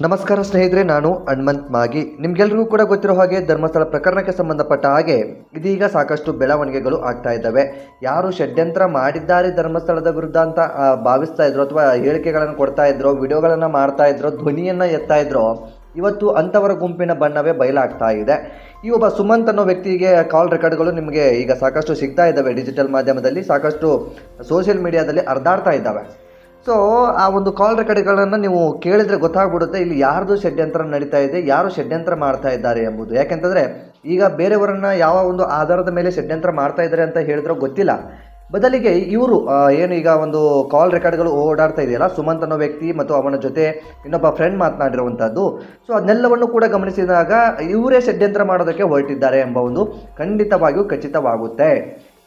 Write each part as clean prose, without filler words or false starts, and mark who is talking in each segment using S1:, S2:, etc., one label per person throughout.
S1: ನಮಸ್ಕಾರ ಸ್ನೇಹಿತರೆ, ನಾನು ಹನುಮಂತ್ ಮಾಗಿ. ನಿಮ್ಗೆಲ್ರಿಗೂ ಕೂಡ ಗೊತ್ತಿರೋ ಹಾಗೆ ಧರ್ಮಸ್ಥಳ ಪ್ರಕರಣಕ್ಕೆ ಸಂಬಂಧಪಟ್ಟ ಹಾಗೆ ಇದೀಗ ಸಾಕಷ್ಟು ಬೆಳವಣಿಗೆಗಳು ಆಗ್ತಾ ಇದ್ದಾವೆ. ಯಾರು ಷಡ್ಯಂತ್ರ ಮಾಡಿದ್ದಾರೆ ಧರ್ಮಸ್ಥಳದ ವಿರುದ್ಧ ಅಂತ ಭಾವಿಸ್ತಾ ಇದ್ರು ಅಥವಾ ಹೇಳಿಕೆಗಳನ್ನು ಕೊಡ್ತಾ ಇದ್ರು, ವಿಡಿಯೋಗಳನ್ನು ಮಾಡ್ತಾ ಇದ್ರು, ಧ್ವನಿಯನ್ನು ಎತ್ತಾ ಇದ್ರು, ಇವತ್ತು ಅಂಥವರ ಗುಂಪಿನ ಬಣ್ಣವೇ ಬಯಲಾಗ್ತಾ ಇದೆ. ಈ ಒಬ್ಬ ಸುಮಂತ್ ಅನ್ನೋ ವ್ಯಕ್ತಿಗೆ ಕಾಲ್ ರೆಕಾರ್ಡ್ಗಳು ನಿಮಗೆ ಈಗ ಸಾಕಷ್ಟು ಸಿಗ್ತಾ ಇದ್ದಾವೆ. ಡಿಜಿಟಲ್ ಮಾಧ್ಯಮದಲ್ಲಿ ಸಾಕಷ್ಟು ಸೋಷಿಯಲ್ ಮೀಡಿಯಾದಲ್ಲಿ ಹರಿದಾಡ್ತಾ ಇದ್ದಾವೆ. ಸೊ ಆ ಒಂದು ಕಾಲ್ ರೆಕಾರ್ಡ್ಗಳನ್ನು ನೀವು ಕೇಳಿದರೆ ಗೊತ್ತಾಗ್ಬಿಡುತ್ತೆ ಇಲ್ಲಿ ಯಾರ್ದು ಷಡ್ಯಂತ್ರ ನಡೀತಾ ಇದೆ, ಯಾರು ಷಡ್ಯಂತ್ರ ಮಾಡ್ತಾ ಇದ್ದಾರೆ ಎಂಬುದು. ಯಾಕೆಂತಂದರೆ ಈಗ ಬೇರೆಯವರನ್ನು ಯಾವ ಒಂದು ಆಧಾರದ ಮೇಲೆ ಷಡ್ಯಂತ್ರ ಮಾಡ್ತಾ ಇದ್ದಾರೆ ಅಂತ ಹೇಳಿದ್ರೋ ಗೊತ್ತಿಲ್ಲ. ಬದಲಿಗೆ ಇವರು ಏನು ಈಗ ಒಂದು ಕಾಲ್ ರೆಕಾರ್ಡ್ಗಳು ಓಡಾಡ್ತಾ ಇದೆಯಲ್ಲ, ಸುಮಂತ್ ಅನ್ನೋ ವ್ಯಕ್ತಿ ಮತ್ತು ಅವನ ಜೊತೆ ಇನ್ನೊಬ್ಬ ಫ್ರೆಂಡ್ ಮಾತನಾಡಿರುವಂಥದ್ದು. ಸೊ ಅದನ್ನೆಲ್ಲವನ್ನು ಕೂಡ ಗಮನಿಸಿದಾಗ ಇವರೇ ಷಡ್ಯಂತ್ರ ಮಾಡೋದಕ್ಕೆ ಹೊರಟಿದ್ದಾರೆ ಎಂಬ ಒಂದು ಖಂಡಿತವಾಗಿಯೂ ಖಚಿತವಾಗುತ್ತೆ.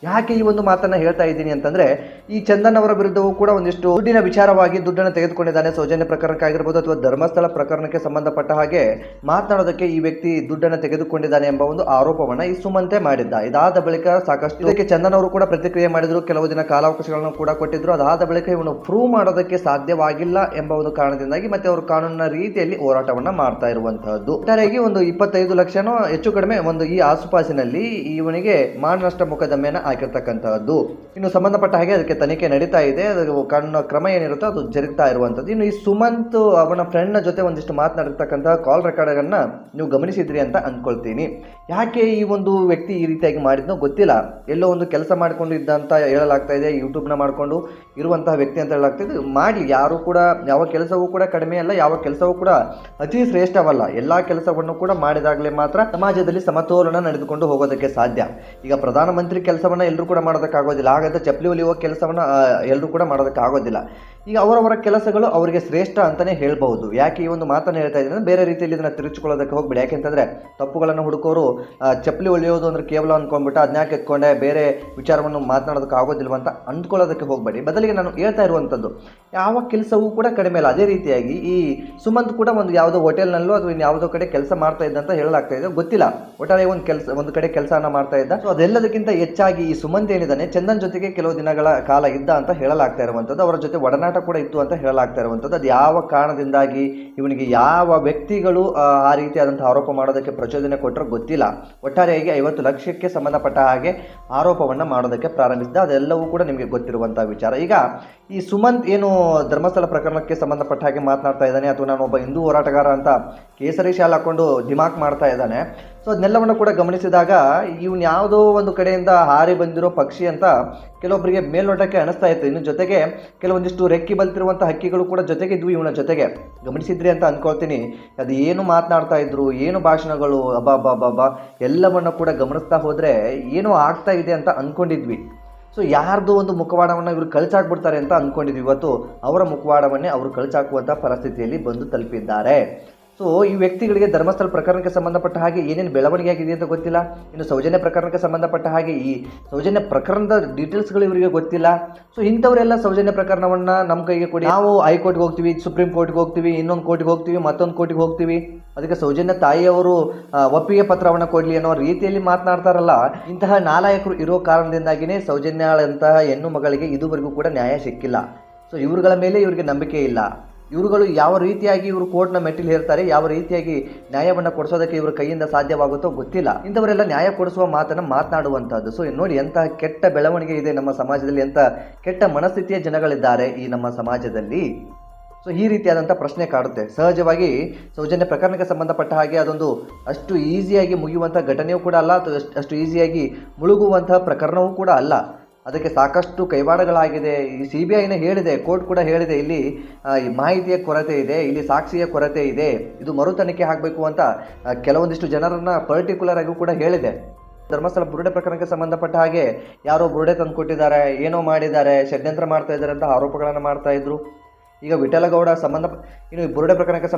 S1: ಯಾಕೆ ಈ ಒಂದು ಮಾತನ್ನು ಹೇಳ್ತಾ ಇದ್ದೀನಿ ಅಂತಂದರೆ, ಈ ಚಂದನ್ ಅವರ ವಿರುದ್ಧವೂ ಕೂಡ ಒಂದಿಷ್ಟು ದುಡ್ಡಿನ ವಿಚಾರವಾಗಿ ದುಡ್ಡನ್ನು ತೆಗೆದುಕೊಂಡಿದ್ದಾನೆ. ಸೌಜನ್ಯ ಪ್ರಕರಣಕ್ಕಾಗಿರ್ಬೋದು ಅಥವಾ ಧರ್ಮಸ್ಥಳ ಪ್ರಕರಣಕ್ಕೆ ಸಂಬಂಧಪಟ್ಟ ಹಾಗೆ ಮಾತನಾಡೋದಕ್ಕೆ ಈ ವ್ಯಕ್ತಿ ದುಡ್ಡನ್ನು ತೆಗೆದುಕೊಂಡಿದ್ದಾನೆ ಎಂಬ ಒಂದು ಆರೋಪವನ್ನು ಈ ಸುಮಂತೆ ಮಾಡಿದ್ದ. ಇದಾದ ಬಳಿಕ ಸಾಕಷ್ಟು ಇದಕ್ಕೆ ಚಂದನ್ ಅವರು ಕೂಡ ಪ್ರತಿಕ್ರಿಯೆ ಮಾಡಿದ್ರು, ಕೆಲವು ದಿನ ಕಾಲಾವಕಾಶಗಳನ್ನು ಕೂಡ ಕೊಟ್ಟಿದ್ರು. ಅದಾದ ಬಳಿಕ ಇವನು ಪ್ರೂವ್ ಮಾಡೋದಕ್ಕೆ ಸಾಧ್ಯವಾಗಿಲ್ಲ ಎಂಬ ಒಂದು ಕಾರಣದಿಂದಾಗಿ ಮತ್ತೆ ಅವರು ಕಾನೂನಿನ ರೀತಿಯಲ್ಲಿ ಹೋರಾಟವನ್ನು ಮಾಡ್ತಾ ಇರುವಂತಹದ್ದು. ಒಟ್ಟಾರೆಯಾಗಿ ಒಂದು 25 ಲಕ್ಷನೋ ಹೆಚ್ಚು ಕಡಿಮೆ ಒಂದು ಈ ಆಸುಪಾಸಿನಲ್ಲಿ ಇವನಿಗೆ ಮಾನನಷ್ಟ ಮೊಕದ್ದಮೆಯನ್ನು ಹಾಕಿರ್ತಕ್ಕಂತಹದ್ದು. ಇನ್ನು ಸಂಬಂಧಪಟ್ಟ ಹಾಗೆ ಅದಕ್ಕೆ ತನಿಖೆ ನಡೀತಾ ಇದೆ. ಕಾನೂನಿನ ಕ್ರಮ ಏನಿರುತ್ತೋ ಅದು ಜರುಗ್ತಾ ಇರುವಂಥದ್ದು. ಇನ್ನು ಈ ಸುಮಂತ್ ಅವನ ಫ್ರೆಂಡ್ನ ಜೊತೆ ಒಂದಿಷ್ಟು ಮಾತನಾಡಿರ್ತಕ್ಕಂತಹ ಕಾಲ್ ರೆಕಾರ್ಡನ್ನ ನೀವು ಗಮನಿಸಿದ್ರಿ ಅಂತ ಅಂದ್ಕೊಳ್ತೀನಿ. ಯಾಕೆ ಈ ಒಂದು ವ್ಯಕ್ತಿ ಈ ರೀತಿಯಾಗಿ ಮಾಡಿದ್ನೋ ಗೊತ್ತಿಲ್ಲ. ಎಲ್ಲೋ ಒಂದು ಕೆಲಸ ಮಾಡಿಕೊಂಡು ಇದ್ದ ಅಂತ ಹೇಳಲಾಗ್ತಾ ಇದೆ. ಯೂಟ್ಯೂಬ್ನ ಮಾಡಿಕೊಂಡು ಇರುವಂತಹ ವ್ಯಕ್ತಿ ಅಂತ ಹೇಳಲಾಗ್ತಾ ಇದೆ. ಮಾಡಲಿ, ಯಾರು ಕೂಡ ಯಾವ ಕೆಲಸವೂ ಕೂಡ ಕಡಿಮೆ ಅಲ್ಲ, ಯಾವ ಕೆಲಸವೂ ಕೂಡ ಅತಿ ಶ್ರೇಷ್ಠವಲ್ಲ. ಎಲ್ಲ ಕೆಲಸವನ್ನು ಕೂಡ ಮಾಡಿದಾಗಲೇ ಮಾತ್ರ ಸಮಾಜದಲ್ಲಿ ಸಮತೋಲನ ನಡೆದುಕೊಂಡು ಹೋಗೋದಕ್ಕೆ ಸಾಧ್ಯ. ಈಗ ಪ್ರಧಾನಮಂತ್ರಿ ಕೆಲಸವನ್ನು ಎಲ್ಲರೂ ಕೂಡ ಮಾಡೋದಕ್ಕಾಗೋದಿಲ್ಲ, ಹಾಗಂತ ಚಪ್ಪಲಿ ಹೊಲಿಯುವ ಕೆಲಸವನ್ನು ಎಲ್ಲರೂ ಕೂಡ ಮಾಡೋದಕ್ಕಾಗೋದಿಲ್ಲ. ಈಗ ಅವರವರ ಕೆಲಸಗಳು ಅವರಿಗೆ ಶ್ರೇಷ್ಠ ಅಂತಲೇ ಹೇಳ್ಬಹುದು. ಯಾಕೆ ಈ ಒಂದು ಮಾತನ್ನು ಹೇಳ್ತಾ ಇದ್ದೀನಿ ಅಂದರೆ, ಬೇರೆ ರೀತಿಯಲ್ಲಿ ಇದನ್ನು ತಿರುಚಿಕೊಳ್ಳೋದಕ್ಕೆ ಹೋಗ್ಬೇಡಿ. ಯಾಕೆಂತಂದರೆ ತಪ್ಪುಗಳನ್ನು ಹುಡುಕೋರು ಚಪ್ಪಲಿ ಹೊಲಿಯೋದು ಅಂದರೆ ಕೇವಲ ಅಂದ್ಕೊಂಡ್ಬಿಟ್ಟು ಅದನ್ಯಾಕೆ ಎತ್ಕೊಂಡೆ ಬೇರೆ ವಿಚಾರವನ್ನು ಮಾತನಾಡೋದಕ್ಕೆ ಆಗೋದಿಲ್ವ ಅಂತ ಅಂದ್ಕೊಳ್ಳೋದಕ್ಕೆ ಹೋಗಬೇಡಿ. ಬದಲಿಗೆ ನಾನು ಹೇಳ್ತಾ ಇರುವಂಥದ್ದು, ಯಾವ ಕೆಲಸವೂ ಕೂಡ ಕಡಿಮೆ ಇಲ್ಲ. ಅದೇ ರೀತಿಯಾಗಿ ಈ ಸುಮಂತ್ ಕೂಡ ಒಂದು ಯಾವುದೋ ಹೋಟೆಲ್ನಲ್ಲೋ ಅಥವಾ ಯಾವುದೋ ಕಡೆ ಕೆಲಸ ಮಾಡ್ತಾ ಇದ್ದಂತ ಹೇಳಲಾಗ್ತಾ ಇದೆ, ಗೊತ್ತಿಲ್ಲ. ಒಟ್ಟಾರೆ ಒಂದು ಕಡೆ ಕೆಲಸನ ಮಾಡ್ತಾ ಇದ್ದ. ಸೊ ಅದೆಲ್ಲದಕ್ಕಿಂತ ಹೆಚ್ಚಾಗಿ ಈ ಸುಮಂತ್ ಏನಿದ್ದಾನೆ ಚಂದನ್ ಜೊತೆಗೆ ಕೆಲವು ದಿನಗಳ ಕಾಲ ಇದ್ದ ಅಂತ ಹೇಳಲಾಗ್ತಾ ಇರುವಂಥದ್ದು. ಅವರ ಜೊತೆ ಒಡನಾಟ ಕೂಡ ಇತ್ತು ಅಂತ ಹೇಳಲಾಗ್ತಾ ಇರುವಂಥದ್ದು. ಅದು ಯಾವ ಕಾರಣದಿಂದಾಗಿ ಇವನಿಗೆ ಯಾವ ವ್ಯಕ್ತಿಗಳು ಆ ರೀತಿಯಾದಂತಹ ಆರೋಪ ಮಾಡೋದಕ್ಕೆ ಪ್ರಚೋದನೆ ಕೊಟ್ಟರೋ ಗೊತ್ತಿಲ್ಲ. ಒಟ್ಟಾರೆಯಾಗಿ 50 ಲಕ್ಷಕ್ಕೆ ಸಂಬಂಧಪಟ್ಟ ಹಾಗೆ ಆರೋಪವನ್ನು ಮಾಡೋದಕ್ಕೆ ಪ್ರಾರಂಭಿಸಿದ. ಅದೆಲ್ಲವೂ ಕೂಡ ನಿಮಗೆ ಗೊತ್ತಿರುವಂತಹ ವಿಚಾರ. ಈಗ ಈ ಸುಮಂತ್ ಏನು ಧರ್ಮಸ್ಥಳ ಪ್ರಕರಣಕ್ಕೆ ಸಂಬಂಧಪಟ್ಟ ಹಾಗೆ ಮಾತನಾಡ್ತಾ ಇದ್ದಾನೆ, ಅಥವಾ ನಾನು ಒಬ್ಬ ಹಿಂದೂ ಹೋರಾಟಗಾರ ಅಂತ ಕೇಸರಿ ಶಾಲ್ ಹಾಕೊಂಡು ದಿಮಾಕ್ ಮಾಡ್ತಾ ಇದ್ದಾನೆ. ಸೊ ಅದನ್ನೆಲ್ಲವನ್ನು ಕೂಡ ಗಮನಿಸಿದಾಗ ಇವನು ಯಾವುದೋ ಒಂದು ಕಡೆಯಿಂದ ಹಾರಿ ಬಂದಿರೋ ಪಕ್ಷಿ ಅಂತ ಕೆಲವೊಬ್ಬರಿಗೆ ಮೇಲ್ನೋಟಕ್ಕೆ ಅನಿಸ್ತಾ ಇತ್ತು. ಇನ್ನು ಜೊತೆಗೆ ಕೆಲವೊಂದಿಷ್ಟು ರೆಕ್ಕಿ ಬಲ್ತಿರುವಂಥ ಹಕ್ಕಿಗಳು ಕೂಡ ಜೊತೆಗೆ ಇದ್ವು ಇವನ ಜೊತೆಗೆ. ಗಮನಿಸಿದ್ರಿ ಅಂತ ಅಂದ್ಕೊಳ್ತೀನಿ. ಅದು ಏನು ಮಾತನಾಡ್ತಾ ಇದ್ರು, ಏನು ಭಾಷಣಗಳು, ಅಬ್ಬಾ ಎಲ್ಲವನ್ನು ಕೂಡ ಗಮನಿಸ್ತಾ ಹೋದರೆ ಏನೋ ಆಗ್ತಾ ಇದೆ ಅಂತ ಅಂದ್ಕೊಂಡಿದ್ವಿ. ಸೊ ಯಾರ್ದು ಒಂದು ಮುಖವಾಡವನ್ನು ಇವರು ಕಳ್ಚಾಕ್ಬಿಡ್ತಾರೆ ಅಂತ ಅಂದ್ಕೊಂಡಿದ್ವಿ. ಇವತ್ತು ಅವರ ಮುಖವಾಡವನ್ನೇ ಅವರು ಕಳ್ಚಾಕುವಂಥ ಪರಿಸ್ಥಿತಿಯಲ್ಲಿ ಬಂದು ತಲುಪಿದ್ದಾರೆ. ಸೊ ಈ ವ್ಯಕ್ತಿಗಳಿಗೆ ಧರ್ಮಸ್ಥಳ ಪ್ರಕರಣಕ್ಕೆ ಸಂಬಂಧಪಟ್ಟ ಹಾಗೆ ಏನೇನು ಬೆಳವಣಿಗೆ ಆಗಿದೆ ಅಂತ ಗೊತ್ತಿಲ್ಲ. ಇನ್ನು ಸೌಜನ್ಯ ಪ್ರಕರಣಕ್ಕೆ ಸಂಬಂಧಪಟ್ಟ ಹಾಗೆ ಈ ಸೌಜನ್ಯ ಪ್ರಕರಣದ ಡೀಟೇಲ್ಸ್ಗಳು ಇವರಿಗೆ ಗೊತ್ತಿಲ್ಲ. ಸೊ ಇಂಥವರೆಲ್ಲ ಸೌಜನ್ಯ ಪ್ರಕರಣವನ್ನು ನಮ್ಮ ಕೈಗೆ ಕೊಡಿ, ನಾವು ಹೈಕೋರ್ಟ್ಗೆ ಹೋಗ್ತೀವಿ, ಸುಪ್ರೀಂ ಕೋರ್ಟ್ಗೆ ಹೋಗ್ತೀವಿ, ಇನ್ನೊಂದು ಕೋರ್ಟ್ಗೆ ಹೋಗ್ತೀವಿ, ಮತ್ತೊಂದು ಕೋರ್ಟ್ಗೆ ಹೋಗ್ತೀವಿ, ಅದಕ್ಕೆ ಸೌಜನ್ಯ ತಾಯಿಯವರು ಒಪ್ಪಿಗೆ ಪತ್ರವನ್ನು ಕೊಡಲಿ ಅನ್ನೋ ರೀತಿಯಲ್ಲಿ ಮಾತನಾಡ್ತಾರಲ್ಲ. ಇಂತಹ ನಾಲಾಯಕರು ಇರೋ ಕಾರಣದಿಂದಾಗಿಯೇ ಸೌಜನ್ಯಳಂತಹ ಹೆಣ್ಣು ಮಗಳಿಗೆ ಇದುವರೆಗೂ ಕೂಡ ನ್ಯಾಯ ಸಿಕ್ಕಿಲ್ಲ. ಸೊ ಇವ್ರುಗಳ ಮೇಲೆ ಇವರಿಗೆ ನಂಬಿಕೆ ಇಲ್ಲ. ಇವರುಗಳು ಯಾವ ರೀತಿಯಾಗಿ ಇವರು ಕೋರ್ಟ್ನ ಮೆಟ್ಟಿಲು ಹೇರ್ತಾರೆ, ಯಾವ ರೀತಿಯಾಗಿ ನ್ಯಾಯವನ್ನು ಕೊಡಿಸೋದಕ್ಕೆ ಇವ್ರ ಕೈಯಿಂದ ಸಾಧ್ಯವಾಗುತ್ತೋ ಗೊತ್ತಿಲ್ಲ. ಇಂಥವರೆಲ್ಲ ನ್ಯಾಯ ಕೊಡಿಸುವ ಮಾತನ್ನು ಮಾತನಾಡುವಂಥದ್ದು. ಸೊ ನೋಡಿ ಎಂತಹ ಕೆಟ್ಟ ಬೆಳವಣಿಗೆ ಇದೆ ನಮ್ಮ ಸಮಾಜದಲ್ಲಿ, ಎಂಥ ಕೆಟ್ಟ ಮನಸ್ಥಿತಿಯ ಜನಗಳಿದ್ದಾರೆ ಈ ನಮ್ಮ ಸಮಾಜದಲ್ಲಿ. ಸೊ ಈ ರೀತಿಯಾದಂಥ ಪ್ರಶ್ನೆ ಕಾಡುತ್ತೆ. ಸಹಜವಾಗಿ ಸೌಜನ್ಯ ಪ್ರಕರಣಕ್ಕೆ ಸಂಬಂಧಪಟ್ಟ ಹಾಗೆ ಅದೊಂದು ಅಷ್ಟು ಈಸಿಯಾಗಿ ಮುಗಿಯುವಂಥ ಘಟನೆಯೂ ಕೂಡ ಅಲ್ಲ, ಅಥವಾ ಅಷ್ಟು ಈಸಿಯಾಗಿ ಮುಳುಗುವಂತಹ ಪ್ರಕರಣವೂ ಕೂಡ ಅಲ್ಲ. ಅದಕ್ಕೆ ಸಾಕಷ್ಟು ಕೈವಾಡಗಳಾಗಿದೆ. ಈ CBIನೇ ಹೇಳಿದೆ, ಕೋರ್ಟ್ ಕೂಡ ಹೇಳಿದೆ, ಇಲ್ಲಿ ಮಾಹಿತಿಯ ಕೊರತೆ ಇದೆ, ಇಲ್ಲಿ ಸಾಕ್ಷಿಯ ಕೊರತೆ ಇದೆ, ಇದು ಮರು ತನಿಖೆ ಆಗಬೇಕು ಅಂತ ಕೆಲವೊಂದಿಷ್ಟು ಜನರನ್ನು ಪರ್ಟಿಕ್ಯುಲರ್ ಆಗಿ ಕೂಡ ಹೇಳಿದೆ. ಧರ್ಮಸ್ಥಳ ಬುರುಡೆ ಪ್ರಕರಣಕ್ಕೆ ಸಂಬಂಧಪಟ್ಟ ಹಾಗೆ ಯಾರೋ ಬುರುಡೆ ತಂದು ಕೊಟ್ಟಿದ್ದಾರೆ, ಏನೋ ಮಾಡಿದ್ದಾರೆ, ಷಡ್ಯಂತ್ರ ಮಾಡ್ತಾ ಇದ್ದಾರೆ ಅಂತ ಆರೋಪಗಳನ್ನು ಮಾಡ್ತಾ ಇದ್ರು. ಈಗ ವಿಠಲಗೌಡ ಇನ್ನು ಬುರುಡೆ ಪ್ರಕರಣಕ್ಕೆ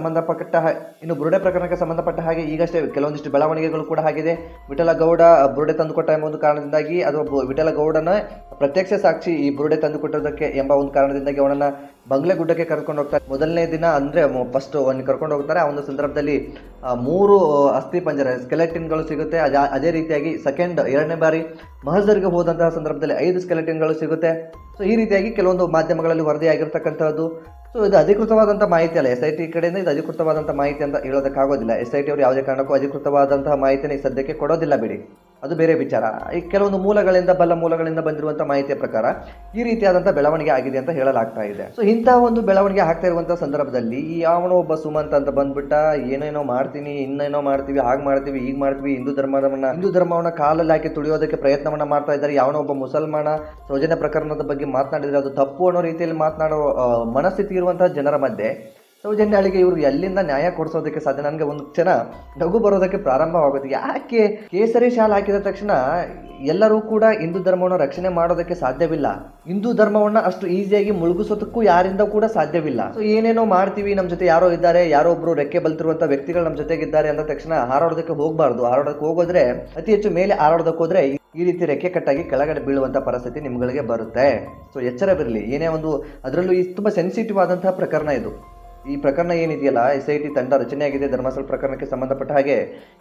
S1: ಸಂಬಂಧಪಟ್ಟ ಹಾಗೆ ಈಗಷ್ಟೇ ಕೆಲವೊಂದಿಷ್ಟು ಬೆಳವಣಿಗೆಗಳು ಕೂಡ ಆಗಿದೆ. ವಿಠಲಗೌಡ ಬುರುಡೆ ತಂದುಕೊಟ್ಟ ಎಂಬ ಒಂದು ಕಾರಣದಿಂದಾಗಿ, ಅಥವಾ ವಿಠಲಗೌಡನ ಪ್ರತ್ಯಕ್ಷ ಸಾಕ್ಷಿ ಈ ಬುರುಡೆ ತಂದುಕೊಟ್ಟೋದಕ್ಕೆ ಎಂಬ ಒಂದು ಕಾರಣದಿಂದಾಗಿ ಅವನನ್ನು ಬಂಗ್ಲೆ ಗುಡ್ಡಕ್ಕೆ ಕರ್ಕೊಂಡು ಹೋಗ್ತಾರೆ. ಮೊದಲನೇ ದಿನ ಅಂದರೆ ಫಸ್ಟ್ ಒಂದು ಕರ್ಕೊಂಡು ಹೋಗ್ತಾರೆ. ಆ ಒಂದು ಸಂದರ್ಭದಲ್ಲಿ 3 ಅಸ್ಥಿ ಪಂಜರ ಸ್ಕೆಲೆಟಿನ್ಗಳು ಸಿಗುತ್ತೆ. ಅದೇ ರೀತಿಯಾಗಿ ಎರಡನೇ ಬಾರಿ ಮಹಜರ್ಗೆ ಹೋದಂತಹ ಸಂದರ್ಭದಲ್ಲಿ 5 ಸ್ಕೆಲೆಟಿನ್ಗಳು ಸಿಗುತ್ತೆ. ಸೊ ಈ ರೀತಿಯಾಗಿ ಕೆಲವೊಂದು ಮಾಧ್ಯಮಗಳಲ್ಲಿ ವರದಿಯಾಗಿರ್ತಕ್ಕಂಥದ್ದು. ಸೊ ಇದು ಅಧಿಕೃತವಾದಂಥ ಮಾಹಿತಿ ಅಲ್ಲ, SIT ಕಡೆಯಿಂದ ಇದು ಅಧಿಕೃತವಾದಂಥ ಮಾಹಿತಿ ಅಂತ ಹೇಳೋದಕ್ಕಾಗೋದಿಲ್ಲ. SIT ಅವರು ಯಾವುದೇ ಕಾರಣಕ್ಕೂ ಅಧಿಕೃತವಾದಂತಹ ಮಾಹಿತಿನ ಈ ಸದ್ಯಕ್ಕೆ ಕೊಡೋದಿಲ್ಲ ಬಿಡಿ, ಅದು ಬೇರೆ ವಿಚಾರ. ಈ ಕೆಲವೊಂದು ಬಲ್ಲ ಮೂಲಗಳಿಂದ ಬಂದಿರುವಂಥ ಮಾಹಿತಿಯ ಪ್ರಕಾರ ಈ ರೀತಿಯಾದಂಥ ಬೆಳವಣಿಗೆ ಆಗಿದೆ ಅಂತ ಹೇಳಲಾಗ್ತಾ ಇದೆ. ಸೊ ಇಂತಹ ಒಂದು ಬೆಳವಣಿಗೆ ಆಗ್ತಾ ಇರುವಂಥ ಸಂದರ್ಭದಲ್ಲಿ ಈ ಯಾವನೋ ಒಬ್ಬ ಸುಮಂತ್ ಅಂತ ಬಂದ್ಬಿಟ್ಟ ಏನೇನೋ ಮಾಡ್ತೀನಿ, ಇನ್ನೇನೋ ಮಾಡ್ತೀವಿ, ಹಾಗೆ ಮಾಡ್ತೀವಿ, ಈಗ ಮಾಡ್ತೀವಿ, ಹಿಂದೂ ಧರ್ಮವನ್ನ ಕಾಲಲ್ಲಿ ಹಾಕಿ ತುಳಿಯೋದಕ್ಕೆ ಪ್ರಯತ್ನವನ್ನ ಮಾಡ್ತಾ ಇದ್ದಾರೆ. ಯಾವನೋ ಒಬ್ಬ ಮುಸಲ್ಮಾನ ಸೌಜನ್ಯ ಪ್ರಕರಣದ ಬಗ್ಗೆ ಮಾತನಾಡಿದರೆ ಅದು ತಪ್ಪು ಅನ್ನೋ ರೀತಿಯಲ್ಲಿ ಮಾತನಾಡೋ ಮನಸ್ಥಿತಿ ಇರುವಂತಹ ಜನರ ಮಧ್ಯೆ ಸೌಜನ್ಯಾಳಿಗೆ ಇವರು ಎಲ್ಲಿಂದ ನ್ಯಾಯ ಕೊಡಿಸೋದಕ್ಕೆ ಸಾಧ್ಯ? ನನಗೆ ಒಂದು ಕ್ಷಣ ನಗು ಬರೋದಕ್ಕೆ ಪ್ರಾರಂಭವಾಗುತ್ತೆ. ಯಾಕೆ ಕೇಸರಿ ಶಾಲ್ ಹಾಕಿದ ತಕ್ಷಣ ಎಲ್ಲರೂ ಕೂಡ ಹಿಂದೂ ಧರ್ಮವನ್ನು ರಕ್ಷಣೆ ಮಾಡೋದಕ್ಕೆ ಸಾಧ್ಯವಿಲ್ಲ, ಹಿಂದೂ ಧರ್ಮವನ್ನ ಅಷ್ಟು ಈಸಿಯಾಗಿ ಮುಳುಗಿಸೋದಕ್ಕೂ ಯಾರಿಂದ ಕೂಡ ಸಾಧ್ಯವಿಲ್ಲ. ಸೊ ಏನೇನೋ ಮಾಡ್ತೀವಿ, ನಮ್ಮ ಜೊತೆ ಯಾರೋ ಇದ್ದಾರೆ, ಯಾರೋ ಒಬ್ರು ರೆಕ್ಕೆ ಬಲ್ತಿರುವಂತ ವ್ಯಕ್ತಿಗಳು ನಮ್ಮ ಜೊತೆಗಿದ್ದಾರೆ ಅಂದ ತಕ್ಷಣ ಹಾರಾಡೋದಕ್ಕೆ ಹೋಗಬಾರ್ದು. ಹಾರಾಡೋದಕ್ಕೆ ಹೋಗೋದ್ರೆ ಅತಿ ಹೆಚ್ಚು ಮೇಲೆ ಹಾರಾಡೋದಕ್ಕೆ ಹೋದ್ರೆ ಈ ರೀತಿ ರೆಕ್ಕೆ ಕಟ್ಟಾಗಿ ಕೆಳಗಡೆ ಬೀಳುವಂತ ಪರಿಸ್ಥಿತಿ ನಿಮ್ಗಳಿಗೆ ಬರುತ್ತೆ. ಸೊ ಎಚ್ಚರವಿರಲಿ. ಏನೇ ಒಂದು ಅದರಲ್ಲೂ ಈ ತುಂಬಾ ಸೆನ್ಸಿಟಿವ್ ಆದಂತಹ ಪ್ರಕರಣ ಇದು. ಈ ಪ್ರಕರಣ ಏನಿದೆಯಲ್ಲ, SIT ತಂಡ ರಚನೆಯಾಗಿದೆ ಧರ್ಮಸ್ಥಳ ಪ್ರಕರಣಕ್ಕೆ ಸಂಬಂಧಪಟ್ಟ ಹಾಗೆ,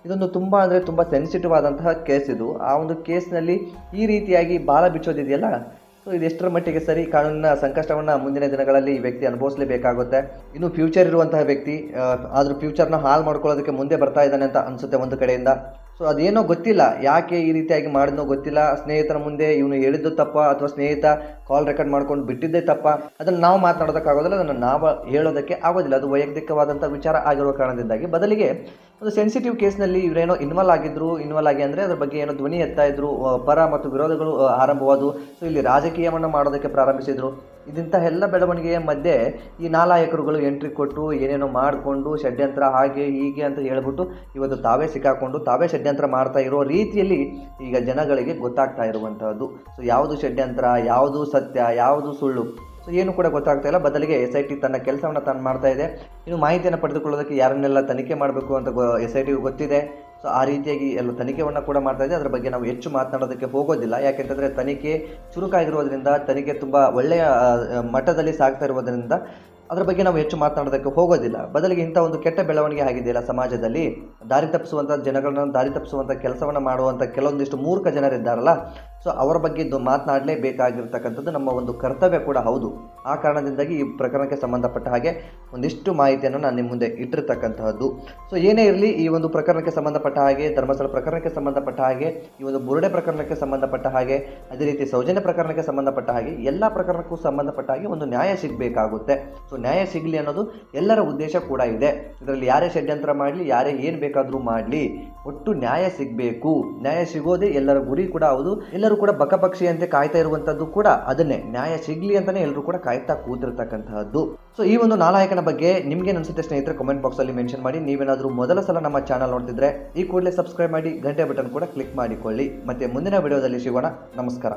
S1: ಇದೊಂದು ತುಂಬ ಅಂದರೆ ತುಂಬ ಸೆನ್ಸಿಟಿವ್ ಆದಂತಹ ಕೇಸ್ ಇದು. ಆ ಒಂದು ಕೇಸ್ನಲ್ಲಿ ಈ ರೀತಿಯಾಗಿ ಬಾಲ ಬಿಚ್ಚೋದಿದೆಯಲ್ಲ, ಸೊ ಇದು ಎಷ್ಟರ ಮಟ್ಟಿಗೆ ಸರಿ? ಕಾನೂನಿನ ಸಂಕಷ್ಟವನ್ನು ಮುಂದಿನ ದಿನಗಳಲ್ಲಿ ಈ ವ್ಯಕ್ತಿ ಅನುಭವಿಸಲೇಬೇಕಾಗುತ್ತೆ. ಇನ್ನು ಫ್ಯೂಚರ್ ಇರುವಂತಹ ವ್ಯಕ್ತಿ, ಆದರೂ ಫ್ಯೂಚರ್ನ ಹಾಳು ಮಾಡ್ಕೊಳ್ಳೋದಕ್ಕೆ ಮುಂದೆ ಬರ್ತಾ ಇದ್ದಾನೆ ಅಂತ ಅನಿಸುತ್ತೆ ಒಂದು ಕಡೆಯಿಂದ. ಸೊ ಅದೇನೋ ಗೊತ್ತಿಲ್ಲ, ಯಾಕೆ ಈ ರೀತಿಯಾಗಿ ಮಾಡಿದ್ನೋ ಗೊತ್ತಿಲ್ಲ. ಸ್ನೇಹಿತರ ಮುಂದೆ ಇವನು ಹೇಳಿದ್ದು ತಪ್ಪ, ಅಥವಾ ಸ್ನೇಹಿತ ಕಾಲ್ ರೆಕಾರ್ಡ್ ಮಾಡ್ಕೊಂಡು ಬಿಟ್ಟಿದ್ದೇ ತಪ್ಪ, ಅದನ್ನು ನಾವು ಮಾತನಾಡೋದಕ್ಕಾಗೋದಿಲ್ಲ, ಅದನ್ನು ನಾವು ಹೇಳೋದಕ್ಕೆ ಆಗೋದಿಲ್ಲ. ಅದು ವೈಯಕ್ತಿಕವಾದಂಥ ವಿಚಾರ ಆಗಿರುವ ಕಾರಣದಿಂದಾಗಿ ಬದಲಿಗೆ ಒಂದು ಸೆನ್ಸಿಟಿವ್ ಕೇಸ್ನಲ್ಲಿ ಇವರೇನೋ ಇನ್ವಾಲ್ವ್ ಆಗಿ ಅಂದರೆ ಅದ್ರ ಬಗ್ಗೆ ಏನೋ ಧ್ವನಿ ಎತ್ತಾ ಇದ್ರು, ಪರ ಮತ್ತು ವಿರೋಧಗಳು ಆರಂಭವಾದವು. ಸೊ ಇಲ್ಲಿ ರಾಜಕೀಯವನ್ನು ಮಾಡೋದಕ್ಕೆ ಪ್ರಾರಂಭಿಸಿದ್ರು. ಇದಿಂಥ ಎಲ್ಲ ಬೆಳವಣಿಗೆಯ ಮಧ್ಯೆ ಈ ನಾಲಾಯಕರುಗಳು ಎಂಟ್ರಿ ಕೊಟ್ಟು ಏನೇನೋ ಮಾಡಿಕೊಂಡು ಷಡ್ಯಂತ್ರ ಹಾಗೆ ಹೀಗೆ ಅಂತ ಹೇಳ್ಬಿಟ್ಟು ಇವತ್ತು ತಾವೇ ಸಿಕ್ಕಾಕೊಂಡು ತಾವೇ ಷಡ್ಯಂತ್ರ ಮಾಡ್ತಾ ಇರೋ ರೀತಿಯಲ್ಲಿ ಈಗ ಜನಗಳಿಗೆ ಗೊತ್ತಾಗ್ತಾ ಇರುವಂತಹದ್ದು. ಸೊ ಯಾವುದು ಷಡ್ಯಂತ್ರ, ಯಾವುದು ಸತ್ಯ, ಯಾವುದು ಸುಳ್ಳು, ಸೊ ಏನು ಕೂಡ ಗೊತ್ತಾಗ್ತಾ ಇಲ್ಲ. ಬದಲಿಗೆ SIT ತನ್ನ ಕೆಲಸವನ್ನು ತಾನು ಮಾಡ್ತಾ ಇದೆ. ಇನ್ನು ಮಾಹಿತಿಯನ್ನು ಪಡೆದುಕೊಳ್ಳೋದಕ್ಕೆ ಯಾರನ್ನೆಲ್ಲ ತನಿಖೆ ಮಾಡಬೇಕು ಅಂತ SIT ಗೊತ್ತಿದೆ. ಸೊ ಆ ರೀತಿಯಾಗಿ ಎಲ್ಲ ತನಿಖೆಯನ್ನು ಕೂಡ ಮಾಡ್ತಾ ಇದೆ. ಅದರ ಬಗ್ಗೆ ನಾವು ಹೆಚ್ಚು ಮಾತನಾಡೋದಕ್ಕೆ ಹೋಗೋದಿಲ್ಲ. ಯಾಕೆಂತಂದರೆ ತನಿಖೆ ಚುರುಕಾಗಿರುವುದರಿಂದ, ತನಿಖೆ ತುಂಬ ಒಳ್ಳೆಯ ಮಟ್ಟದಲ್ಲಿ ಸಾಗ್ತಾ ಇರುವುದರಿಂದ ಅದರ ಬಗ್ಗೆ ನಾವು ಹೆಚ್ಚು ಮಾತನಾಡೋದಕ್ಕೆ ಹೋಗೋದಿಲ್ಲ. ಬದಲಿಗೆ ಇಂಥ ಒಂದು ಕೆಟ್ಟ ಬೆಳವಣಿಗೆ ಆಗಿದೆಯಲ್ಲ ಸಮಾಜದಲ್ಲಿ, ದಾರಿ ತಪ್ಪಿಸುವಂಥ ಜನಗಳನ್ನ ದಾರಿ ತಪ್ಪಿಸುವಂಥ ಕೆಲಸವನ್ನು ಮಾಡುವಂಥ ಕೆಲವೊಂದಿಷ್ಟು ಮೂರ್ಖ ಜನರಿದ್ದಾರಲ್ಲ, ಸೊ ಅವರ ಬಗ್ಗೆ ಮಾತನಾಡಲೇಬೇಕಾಗಿರ್ತಕ್ಕಂಥದ್ದು ನಮ್ಮ ಒಂದು ಕರ್ತವ್ಯ ಕೂಡ ಹೌದು. ಆ ಕಾರಣದಿಂದಾಗಿ ಈ ಪ್ರಕರಣಕ್ಕೆ ಸಂಬಂಧಪಟ್ಟ ಹಾಗೆ ಒಂದಿಷ್ಟು ಮಾಹಿತಿಯನ್ನು ನಾನು ನಿಮ್ಮ ಮುಂದೆ ಇಟ್ಟಿರ್ತಕ್ಕಂತಹದ್ದು. ಸೊ ಏನೇ ಇರಲಿ, ಈ ಒಂದು ಪ್ರಕರಣಕ್ಕೆ ಸಂಬಂಧಪಟ್ಟ ಹಾಗೆ, ಧರ್ಮಸ್ಥಳ ಪ್ರಕರಣಕ್ಕೆ ಸಂಬಂಧಪಟ್ಟ ಹಾಗೆ, ಈ ಒಂದು ಬುರುಡೆ ಪ್ರಕರಣಕ್ಕೆ ಸಂಬಂಧಪಟ್ಟ ಹಾಗೆ, ಅದೇ ರೀತಿ ಸೌಜನ್ಯ ಪ್ರಕರಣಕ್ಕೆ ಸಂಬಂಧಪಟ್ಟ ಹಾಗೆ, ಎಲ್ಲ ಪ್ರಕರಣಕ್ಕೂ ಸಂಬಂಧಪಟ್ಟ ಹಾಗೆ ಒಂದು ನ್ಯಾಯ ಸಿಗಬೇಕಾಗುತ್ತೆ. ಸೊ ನ್ಯಾಯ ಸಿಗಲಿ ಅನ್ನೋದು ಎಲ್ಲರ ಉದ್ದೇಶ ಕೂಡ ಇದೆ. ಇದರಲ್ಲಿ ಯಾರೇ ಷಡ್ಯಂತ್ರ ಮಾಡಲಿ, ಯಾರೇ ಏನು ಬೇಕಾದರೂ ಮಾಡಲಿ, ಒಟ್ಟು ನ್ಯಾಯ ಸಿಗಬೇಕು. ನ್ಯಾಯ ಸಿಗೋದೇ ಎಲ್ಲರ ಗುರಿ ಕೂಡ ಹೌದು. ಎಲ್ಲರೂ ಕೂಡ ಬಕಪಕ್ಷಿಯಂತೆ ಕಾಯ್ತಾ ಇರುವಂತದ್ದು ಕೂಡ ಅದನ್ನೇ, ನ್ಯಾಯ ಸಿಗ್ಲಿ ಅಂತಾನೆ ಎಲ್ಲರೂ ಕೂಡ ಕಾಯ್ತಾ ಕೂತಿರ್ತಕ್ಕಂತಹದ್ದು. ಸೊ ಈ ಒಂದು ನಾಲಾಯಕನ ಬಗ್ಗೆ ನಿಮ್ಗೆ ಅನ್ಸುತ್ತೆ ಸ್ನೇಹಿತರೆ, ಕಮೆಂಟ್ ಬಾಕ್ಸ್ ಅಲ್ಲಿ ಮೆನ್ಷನ್ ಮಾಡಿ. ನೀವೇನಾದ್ರೂ ಮೊದಲ ಸಲ ನಮ್ಮ ಚಾನಲ್ ನೋಡ್ತಿದ್ರೆ ಈ ಕೂಡಲೇ ಸಬ್ಸ್ಕ್ರೈಬ್ ಮಾಡಿ, ಗಂಟೆ ಬಟನ್ ಕೂಡ ಕ್ಲಿಕ್ ಮಾಡಿಕೊಳ್ಳಿ. ಮತ್ತೆ ಮುಂದಿನ ವಿಡಿಯೋದಲ್ಲಿ ಸಿಗೋಣ. ನಮಸ್ಕಾರ.